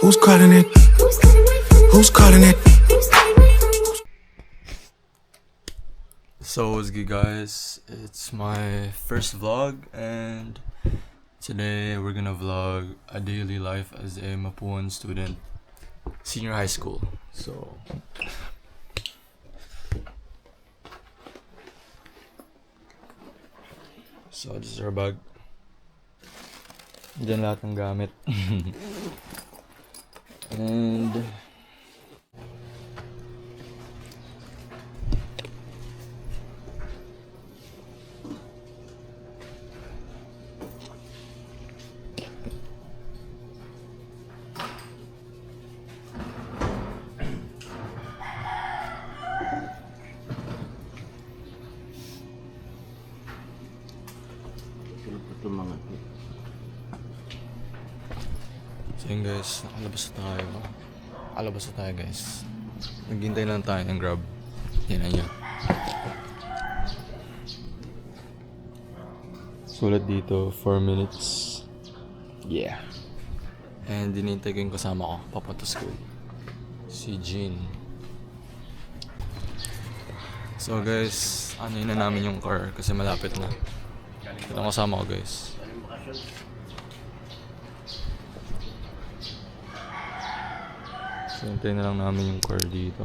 Who's calling it? Who's calling it? So what's good, guys? It's my first vlog, and today we're gonna vlog a daily life as a Mapuan student, senior high school. So this is our bag. Diyan lahat ng gamit. And so yun guys, nakalabas na tayo guys. Naghintay lang tayo ng Grab. Yan na niya. Sulat dito, 4 minutes. Yeah. And dinintay ko yung kasama ko, papunta school. Si Jean. So guys, ano yun na namin yung car kasi malapit na. Ito ang kasama ko guys. So, hintayin na lang namin yung car dito.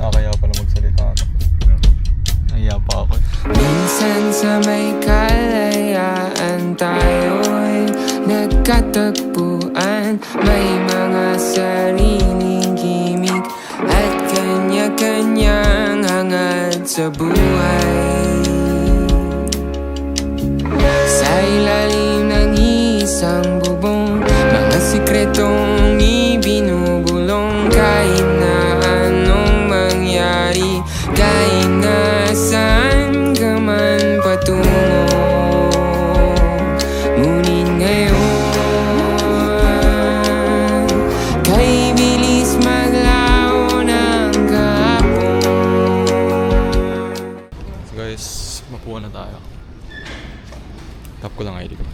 Kaya pala magsalita ako. Nahiya pa ako. Minsan sa may kalayaan tayo'y nagkatagpuan. May mga sariling gimmick at kanya-kanyang hangad sa buhay. Sa ilalim ng isang bubong, mga sikretong ibinubulong. Kahit na anong mangyari, kahit na saan ka man patungo, ngunit ngayon, kay bilis maglaho ng kahapon. So guys, mapuan na tayo. Tap ko lang ID ko.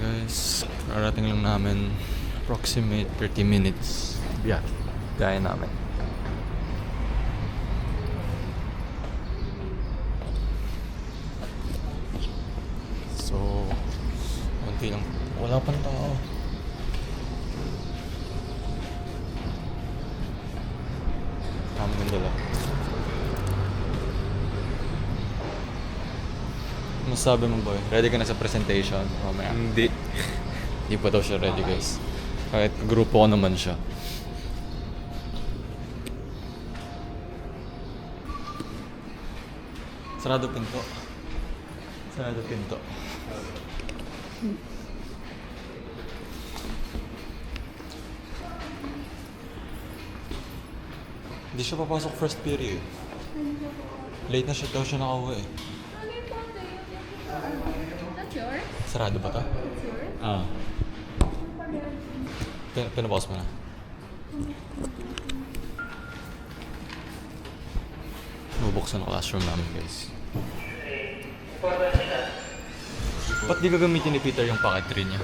Guys, karating lang namin approximate 30 minutes. Yeah, gaya namin. So, konti lang. Wala pang tao. Kami ng dala. Ano sabi mo, boy? Ready ka na sa presentation? Mamaya. Hindi. Hindi pa daw siya ready, guys. Kahit grupo ko naman siya. Sarado pinto. Sarado pinto. Hindi siya papasok first period. Late na siya daw siya nakauwi eh. That's yours? Sarado ba to? That's yours? Ah. Pinabawas mo na. Bubuksan ang classroom namin, guys. Ba't di gagamitin ni Peter yung pocket tree niya?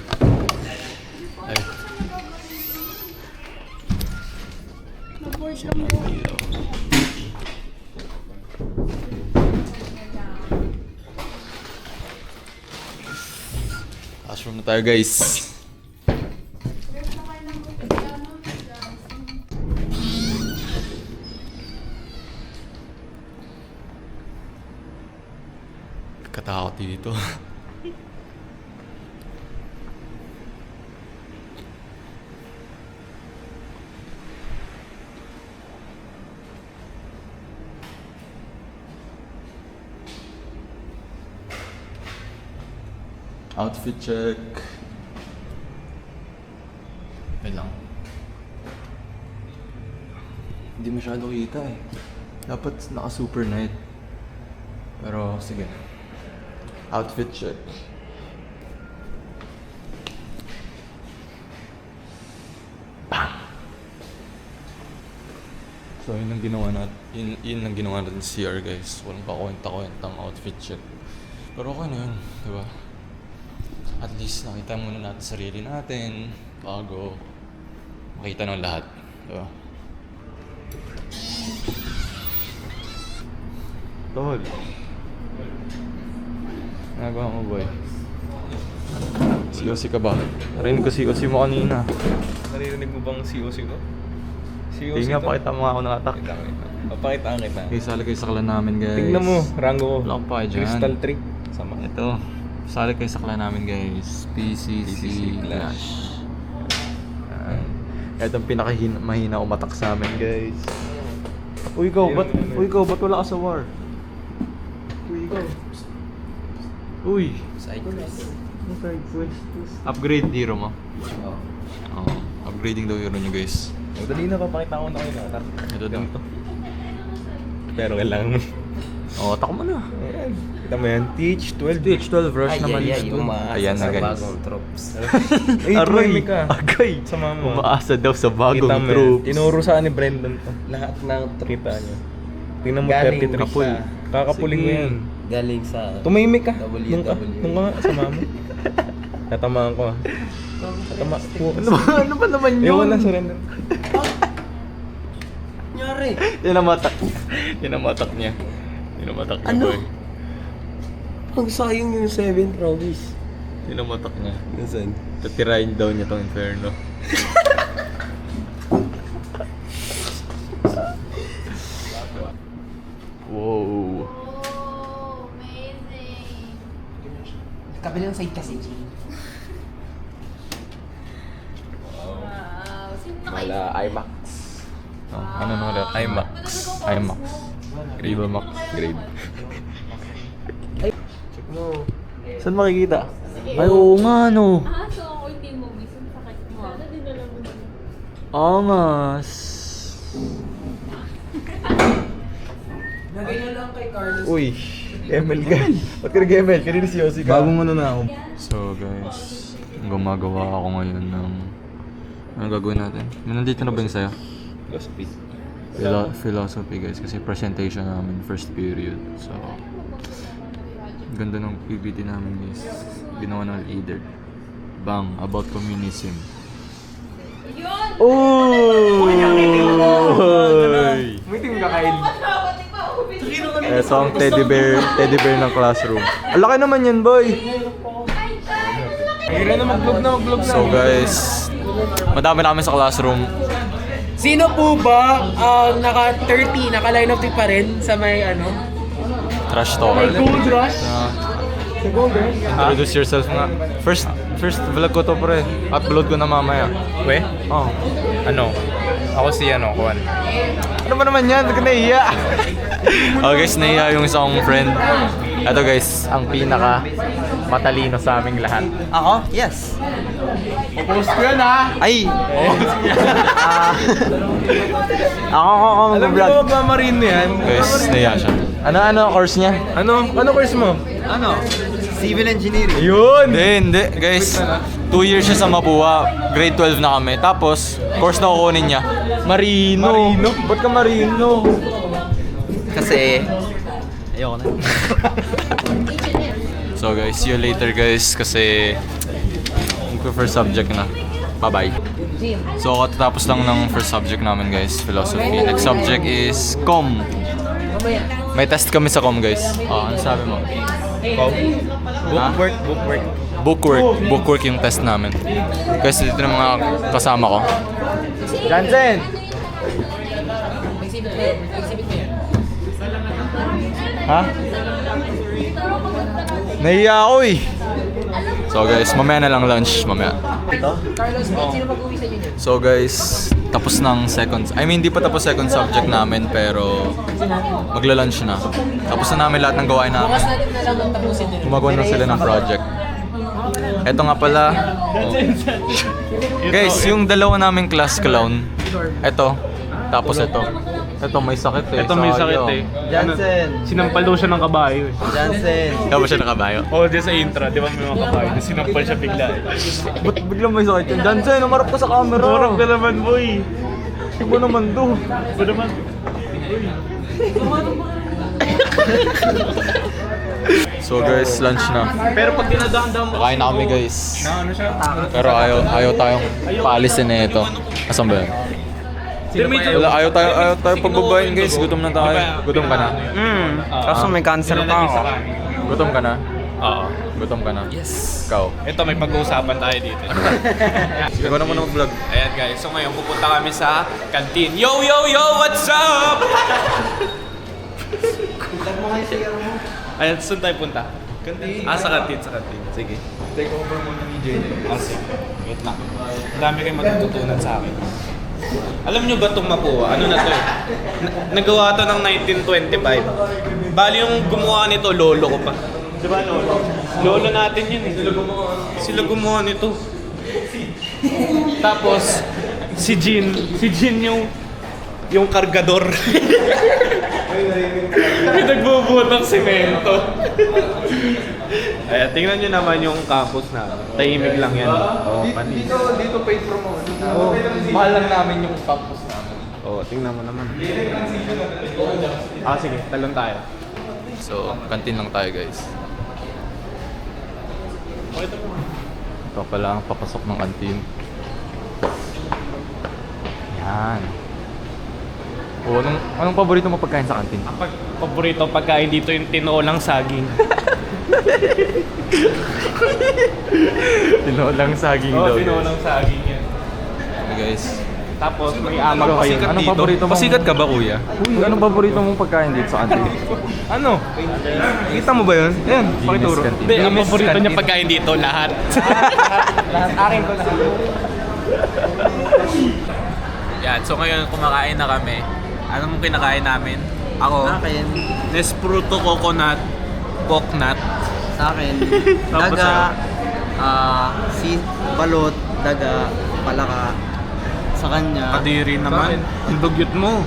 Ay. Mag-board lang po. Dito. Classroom na tayo, guys. Katakot dito. Outfit check. Wait lang. Hindi masyado kita eh. Dapat naka-super night. Pero sige. Outfit check. Bang! So yun ang ginawa natin. Yun ang ginawa natin sa CR guys. Walang pakwenta-kwentang outfit check. Pero okay na yun, diba? At least nakita muna natin sarili natin bago makita ng lahat, diba? Tol. Nagawa mo boy. COC ka ba? Narinig ko COC mo kanina. Naririnig mo bang COC ko? COC Hindi nga, to? pakita mo nga ako ng attack. Papakitaan kita. Okay, sali kayo sa clan namin guys. Tingnan mo, rango ko. Wala akong pa dyan. Crystal Trick. Sama. Ito, sali kayo sa clan namin guys. PCC Clash. Ito ang pinaka-mahina umatak sa amin guys. Uy, ikaw, ba't wala ka sa war? Uy, Side quest. upgrade hero mo. Oo, upgrading daw hero nyo guys. Dali na, papakita ko na kayo na. Ito dito. Pero kailangan mo. Oo, attack mo na. Ayan. Kita mo yan. TH12. TH12 rush naman. Ayan na guys. Ay, tumimik ka. Agay. Sama mo. Umaasa daw sa bagong Kita mo yan. troops. Tinuro sa ni Brendan to. Lahat ng kita nyo. Tingnan mo, Galing 33 kapul. pa. Kakapuling mo yan. Galing sa Tumimik ka. WWE. Nung ka nga, sama mo. Natamaan ko ah. Ano ba naman yun? Ewan lang, surrender. Nyari! Tinamatak. Tinamatak niya. Tinamatak niya Ano? boy. Ang sayang yung 7th Robis. Tinamatak niya. Nasaan? Tatirahin daw niya tong inferno. Wow. Oh, amazing. Kabilang side kasi. Wow. Sino Wala, IMAX. Oh, ano na ulit? IMAX. IMAX. Grade Max. Grade. Check mo. Saan makikita? Ay, oo nga no. Ah, so ako hindi mo bisan sakit mo. Sana dinala mo din. Angas. Nagay na lang kay Carlos. Uy, ML ka. Ba't ka nag-ML? Kanina si Yossi ka. Bagong ano na ako. So guys, gumagawa ako ngayon ng... Ano gagawin natin? Nandito na ba yung sayo? Philosophy. Philosophy guys, kasi presentation namin first period. So, ganda ng PPT namin guys. Ginawa ng leader. Bang, about communism. Yun! Oh! Umitim ka, Kyle. So ang teddy bear ng classroom. Ang laki naman yan, boy! Kaya na mag-vlog na. So guys, madami na kami sa classroom. Sino po ba ang naka-30, naka-line of tip pa rin sa may ano? Trash talker. Gold Rush? Sa Gold Rush? Introduce yourself nga. First vlog ko to pre. Upload ko na mamaya. We? Oh. Ano? Ako si Kuan. Ano ba naman yan? Ba't ka nahiya? Oh guys, nahiya yung isang friend. Ito guys, ang pinaka matalino sa aming lahat. Ako? Yes. Post ko yan ha! Ay! Ako Alam mo mag-vlog. ba Marino yan? Guys, nahiya siya. Ano course niya? Ano course mo? Ano? Civil Engineering. Yun! Hindi guys. 2 years siya sa Mapua. Grade 12 na kami. Tapos, course na kukunin niya. Marino. Ba't ka Marino? Kasi... Ayoko na. So guys, see you later guys. Kasi, first subject na. Bye-bye. So, katatapos lang ng first subject namin guys. Philosophy. Next subject is Com. May test kami sa Com guys. Ano sabi mo? Bookwork yung test namin. Kasi dito ng mga kasama ko. Jansen! Ha? Nahiya ako eh. So guys, mamaya na lang lunch. Mamaya. So guys, tapos ng hindi pa tapos second subject namin pero magla-lunch na. Tapos na namin lahat ng gawain namin. Gumagawa na sila ng project. Eto nga pala. Oh. Guys, yung dalawa naming class clown. Eto. Tapos eto. Eto may sakit eh. Ito may sakit eh. Jansen! Sinampal daw siya ng kabayo eh. Jansen! Tapos siya nakabayo. Oo, di sa intro, di ba may mga kabayo? Tapos sinampal siya bigla eh. Ba't biglang may sakit yun? Jansen, umarap ka sa camera. Dorap ka naman, boy. Iba naman to. Ba naman? So guys, lunch na. Pero pag dinadaan-daan mo, Kakain na kami guys. ano siya? Pero ayaw tayong paalisin na ito. Asan ba yun? Wala, ayaw tayo pagbabayin guys. Gutom na tayo. Gutom ka na? Kaso may cancer pa ako. Gutom ka na? Oo. Gutom ka na? Yes. Ikaw? Ito, may pag-uusapan tayo dito. Ikaw na muna mag-vlog. Ayan guys, so ngayon pupunta kami sa canteen. Yo, yo, yo! What's up? Ayan, saan tayo punta? Canteen. Sa canteen, sa canteen. Sige. Take over muna ni JJ. Sige. Wait lang. Ang dami kayong matututunan sa akin. Alam nyo ba itong Mapua? Ano na to eh? Nagawa to ng 1925. Bali yung gumawa nito, lolo ko pa. Di ba lolo? Lolo natin yun eh. Sila gumawa nito. Tapos, si Jin yung kargador. Nagbubuhat ng semento. Ayan, tingnan nyo naman yung campus na. Tahimik lang yan. Oh, Dito paid promote. Oh, mahal lang namin yung campus namin. oh, tingnan mo naman. Sige, talon tayo. So, canteen lang tayo guys. Ito pala ang papasok ng canteen. Yan. Oh, anong paborito mo pagkain sa canteen? Ang paborito pagkain dito yung tinolang saging. Tinolang saging daw. Tinolang saging yan. Okay guys. Tapos may amag pa yun. Anong paborito mo? Pasikat ka ba, kuya? Uy, anong paborito mong pagkain dito sa canteen? Ano? Kita mo ba yun? Ayan, pakituro. Hindi, ang paborito niya pagkain dito, lahat. Lahat, akin ko lahat. Yan, so ngayon kumakain na kami. Ano mong kinakain namin? Ako, Akin, Nespresso coconut, coconut. sa akin, Tapos daga, si balot, daga, palaka. Sa kanya, Kadiri naman. Ang dugyot mo.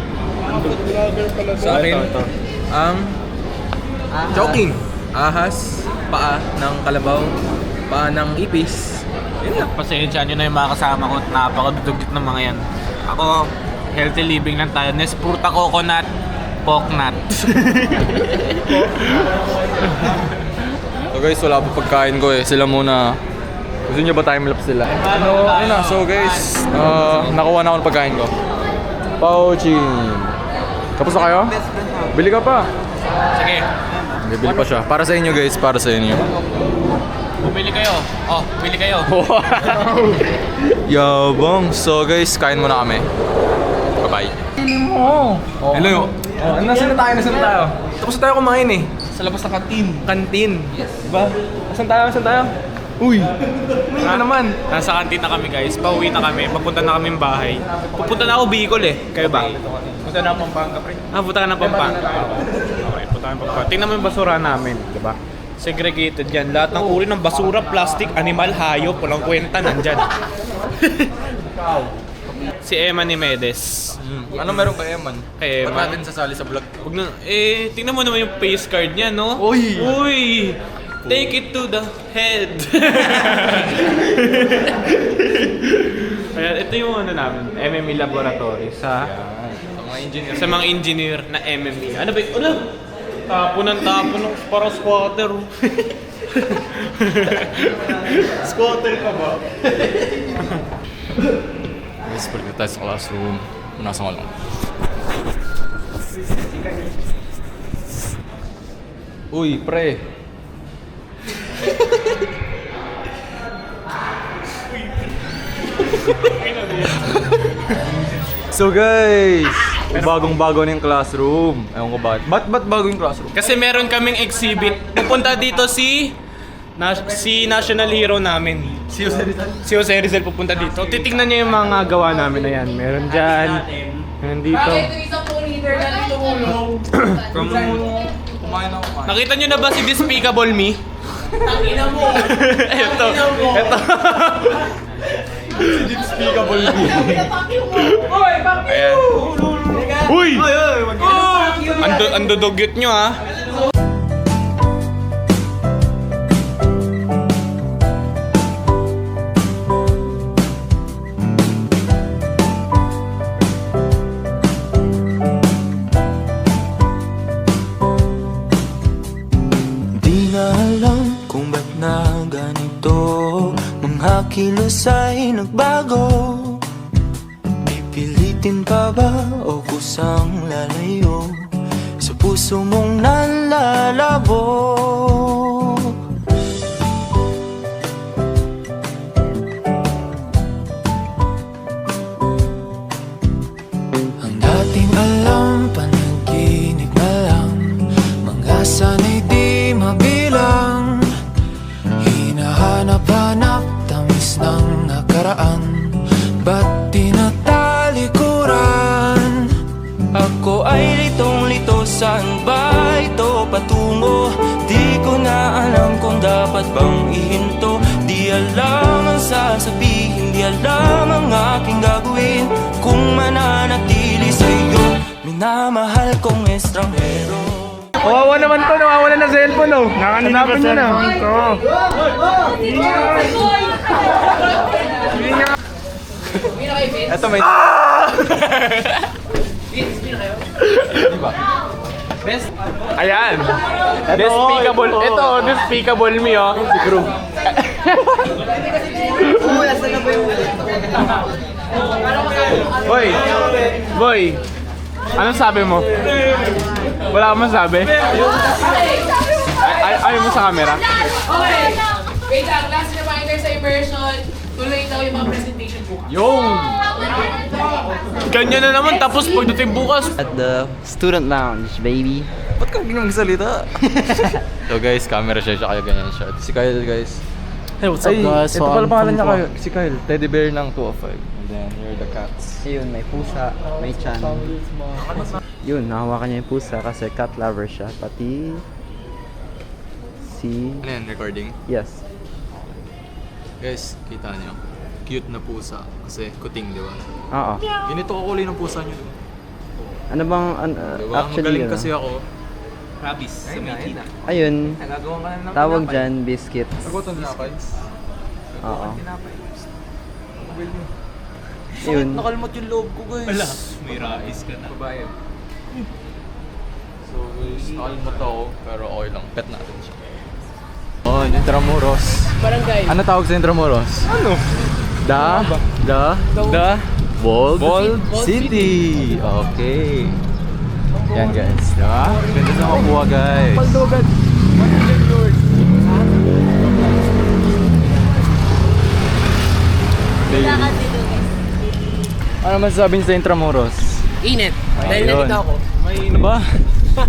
sa akin, ang joking. Ahas, paa ng kalabaw, paa ng ipis. Pasensya nyo na yung mga kasama ko at napakadugyot ng mga yan. Ako, healthy living lang tayo. Nespresso coconut, coconut. So guys, wala pa pagkain ko eh. Sila muna. Gusto nyo ba time-lapse sila? Ano, ayun na. So guys, nakuha na ako ng pagkain ko. Pouchin. Tapos na kayo? Bili ka pa. Sige, Bibili pa siya. Para sa inyo guys, para sa inyo. bumili kayo. Oh, bumili kayo. Yabang. So guys, kain muna kami. Bye-bye. Hello. Nasaan na tayo? Tapos na tayo kumain eh. Sa labas ng kantin. Yes. Diba? Nasaan tayo? Uy! Ano naman? Nasa kantin na kami guys. Pauwi na kami. Papunta na kami bahay. Pupunta na ako Bicol eh. Kayo ba? Punta na ako Pampanga pre. Punta ka na Pampanga. Okay, punta na Pampanga. Tingnan mo yung basura namin. Diba? Segregated yan. Lahat ng uri ng basura, plastic, animal, hayop, walang kwenta, nandyan. Si Eman ni Medes. Ano meron kay Eman? Kay Ba't Eman. natin sasali sa vlog? Huwag na, tingnan mo naman yung face card niya, no? Uy! Uy! Take it to the head. Ayan, ito yung ano namin, MME Laboratory sa sa mga engineer na MME. Ano ba yun? Ano? Tapo ng para squatter. Squatter ka ba? Guys, balik na tayo sa classroom. Nasa nga lang. Uy, pre. So guys, bagong-bago na yung classroom. Ewan ko bakit. Ba't bago yung classroom? Kasi meron kaming exhibit. Pupunta dito si national hero namin. Si Jose Rizal pupunta dito. Titignan niyo yung mga gawa namin na yan. Meron dyan. Meron dito. Nakita niyo na ba si Despicable Me? Tangina mo! Ito. Unspeakable B. Ayan. Uy! Ando dugyot nyo ha. Di na alam kung ba't na ganito, mga kilos ay nagbago. Pipilitin pa ba o kusang lalayo sa puso mong nalalabo? Ang dating alam, panaginip na lang, mga sanay di mabilang. Hinahanap-hanap, tamis ng nakaraan, ba't tinatalikuran? Ako ay litong-lito, saan ba ito patungo? Di ko na alam kung dapat bang ihinto. Di alam ang sasabihin, di alam ang aking gagawin kung mananatili sa'yo, minamahal kong estranghero. Kawawa naman to, nawawala na cellphone oh. Hanapin nyo na. Ito may... Ayan. Despicable. Ito, despicable me oh. Si Crew. Boy. Anong sabi mo? Wala kang masabi? Ayaw mo sa camera? Okay. Wait lang, last reminder sa immersion. Tuloy daw yung mga presentation bukas. Yung! Ganyan na naman, tapos pagdating bukas. At the student lounge, baby. Ba't kang magsalita? So guys, camera siya kaya ganyan siya. Si Kyle guys. Hey, what's up guys? Ito pala pangalan niya kayo. Si Kyle, teddy bear ng 205. And then, here are the cats. Ayun, may pusa, may chan. Yun, nahawakan niya yung pusa kasi cat lover siya. Pati si... Ano yan, recording? Yes. Guys, kita niyo. Cute na pusa. Kasi kuting, di ba? Oo. Ganito kakulay ng pusa niyo. Ano bang... Diba? actually, Magaling ano? kasi ako. Ayun, tawag dyan, biscuits. Nagutom na ako. Oo. Yun. Nakalmot yung loob ko guys. Wala. May rais ka na. Babae. So guys, nakalmot ako. Pero okay lang. Pet natin siya. Oh, Intramuros. Barangay. Ano tawag sa Intramuros? Ano? The Walled City. Okay. Yan guys, diba? Ganda sa mga buwa guys. Pagdugan. Ano masasabi niyo sa Intramuros? Init. Dahil Ayun. nandito ako. Ano ba?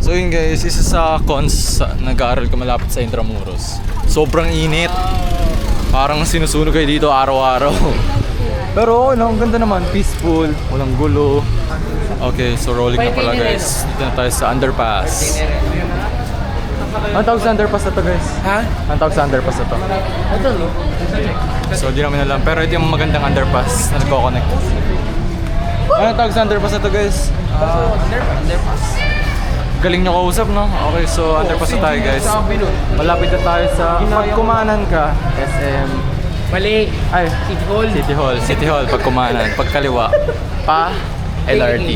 So yun guys, isa sa cons nag-aaral ko malapit sa Intramuros. Sobrang init. Parang sinusunog kayo dito araw-araw. Pero okay lang, ang ganda naman. Peaceful, walang gulo. Okay, so rolling na pala guys. Dito na tayo sa underpass. Anong tawag sa underpass na to guys? Ha? Anong tawag sa underpass na to? Ito no? So di namin alam, pero ito yung magandang underpass na nagko-connect. Anong tawag sa underpass na to guys? Underpass. Galing nyo kausap, no? Okay, so underpass na tayo guys. Malapit na tayo sa pagkumanan ka, SM. Mali. Ay, City Hall. City Hall, pagkumanan, pagkaliwa. Pa, LRT.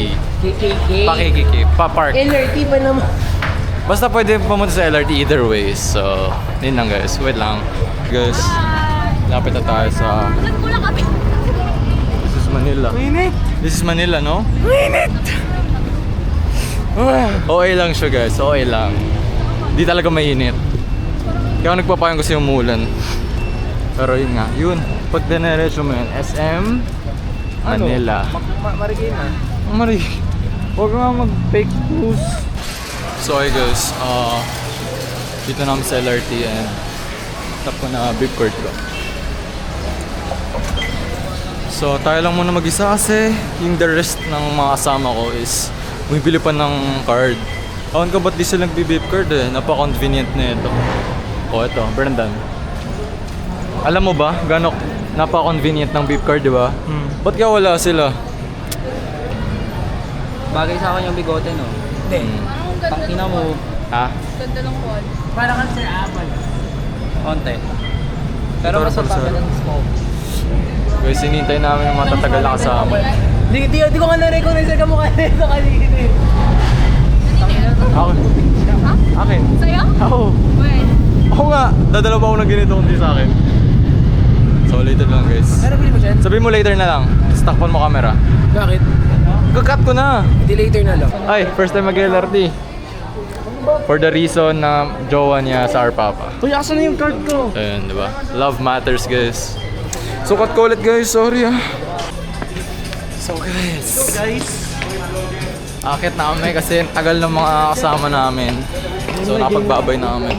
KKK. Pa KKK, pa park. LRT pa naman. Basta pwede pumunta sa LRT either way. So, yun lang guys. Wait lang. Guys, lapit na tayo sa... This is Manila. This is Manila, no? Okay lang siya guys, okay lang. Di talaga mainit. Kaya nagpapayang kasi yung umulan. Pero yun nga, yun. Pag dineresyo mo yun, SM Manila. Marigina. Marigina. Huwag nga mag-fake news. So okay guys, dito namin sa LRT and tap ko na beef court ko. So tayo lang muna mag-isa kasi yung the rest ng mga kasama ko is bumibili pa ng card. Awan ko ba't di sila nagbi-beef card eh, napaka-convenient na ito. Oh, ito, Brendan. Alam mo ba, gano'ng napaka-convenient ng beep card, di ba? Ba't kaya wala sila? Bagay sa akin yung bigote, no? Hindi. Tangina mo. Ha? Ganda ng wall. Para kang Sir Apple. Konti. Pero Ito, mas Apple, matagal sir. ang smoke. Guys, hinihintay namin yung mga tatagal na kasama. Di ko nga na-recognize ka mukha nito kanina eh. Akin. Akin? Sa'yo? Ako. When? Ako nga. Dadala pa ako ng ganito kundi sa akin. So later lang guys. Ano bili mo dyan? Sabihin mo later na lang. Takpan mo camera. Bakit? Kakat ko na. Hindi later na lang. Ay, first time mag-LRT. For the reason na jowa niya sa our papa. Kuya, asan na yung card ko? Ayun, di ba? Love matters, guys. Sukat ko ulit, guys. Sorry, ah. So, guys. Akit na kami kasi tagal ng mga kasama namin. So, napagbabay na kami.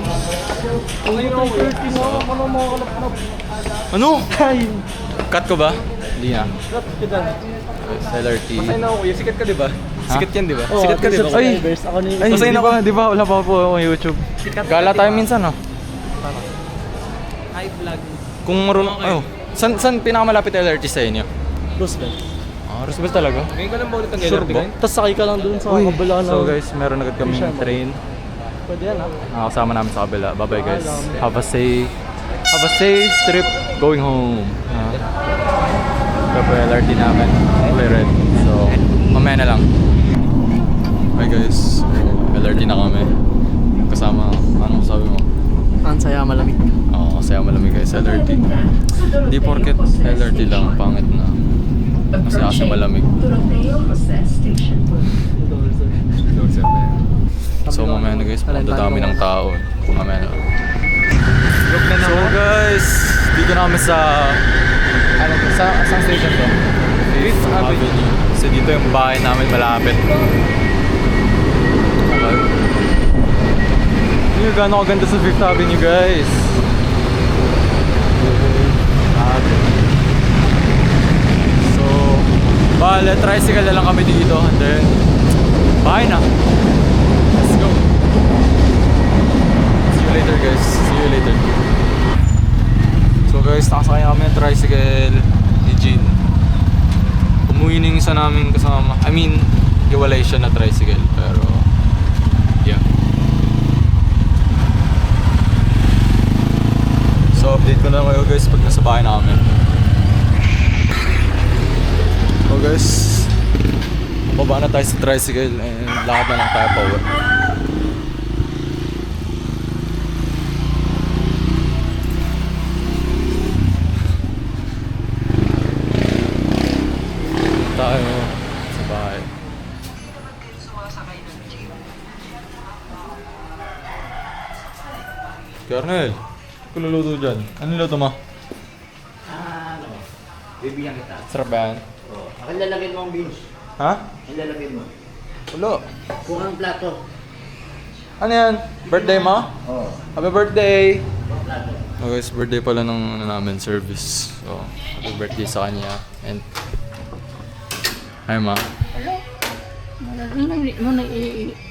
Ano? Cut ko ba? Hindi na. LRT. Masaya na ako kuya, sikat ka diba? Sikat yan diba? Oh, Sikat ka diba? Ay, masaya na ako. Di ba? Wala pa po ako YouTube. Gala tayo minsan, no? Hi, vlog. Kung marunong, saan pinakamalapit LRT sa inyo? Roosevelt. Ah, Roosevelt talaga? Ngayon ka lang ba ulit ang Sure LRT ba? ngayon? Tapos sakay ka lang dun sa Uy, kabila na. so guys, meron agad kami train. Pwede yan ha? Nakakasama namin sa kabila. Bye-bye guys. Have a safe trip going home. Ito po yung LRT namin. Play red. So, mamaya na lang. Bye guys. LRT na kami. Kasama, anong sabi mo? Ang saya malamig. Oo, kasi malamig guys, LRT. Hindi porket LRT lang, pangit na. Kasi malamig. So mamaya na guys, dami ng tao. Mamaya na. So guys, dito na kami sa ano to, sa station to? Fifth Avenue. Kasi dito yung bahay namin malapit. Okay. Hindi gano'n kaganda sa Fifth Avenue guys. So, bale, tricycle na lang kami dito and then bahay na. Let's go. See you later guys. See you later. So guys, nakasakay kami ng tricycle ni Jean. Umuwi na yung isa namin kasama. I mean, iwalay siya na tricycle pero yeah. So update ko na kayo guys pag nasa bahay namin. So guys, baba na tayo sa tricycle and lakad na lang tayo pa uwi. Tayo sa bahay. Kernel, kululuto dyan. Ano niluto mo? Bibigyan kita. Sarap ba yan? Akin lalagyan mo ang beans. Ha? Akin lalagyan mo. Ulo. Kuha ang plato. Ano yan? Birthday mo? Oo. Happy birthday! Oh guys, birthday pala ng namin service. So, happy birthday sa kanya. And hi ma. Hello?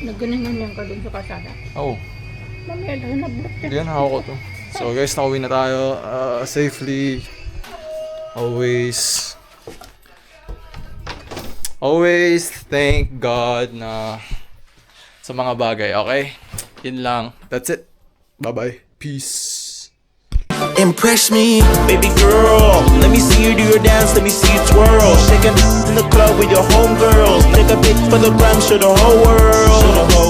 Nagganingan lang ka dun sa kasada. Oh, Mamaya na nablock hindi yan hawak ko to. So guys, nakauwi na tayo safely. Always thank God na sa mga bagay, okay? Yun lang. That's it. Bye-bye. Peace. Impress me. Baby girl, let me see you do your dance, let me see you twirl. Shaking in the club with your homegirls. Take a pic for the gram, show the whole world. Yeah.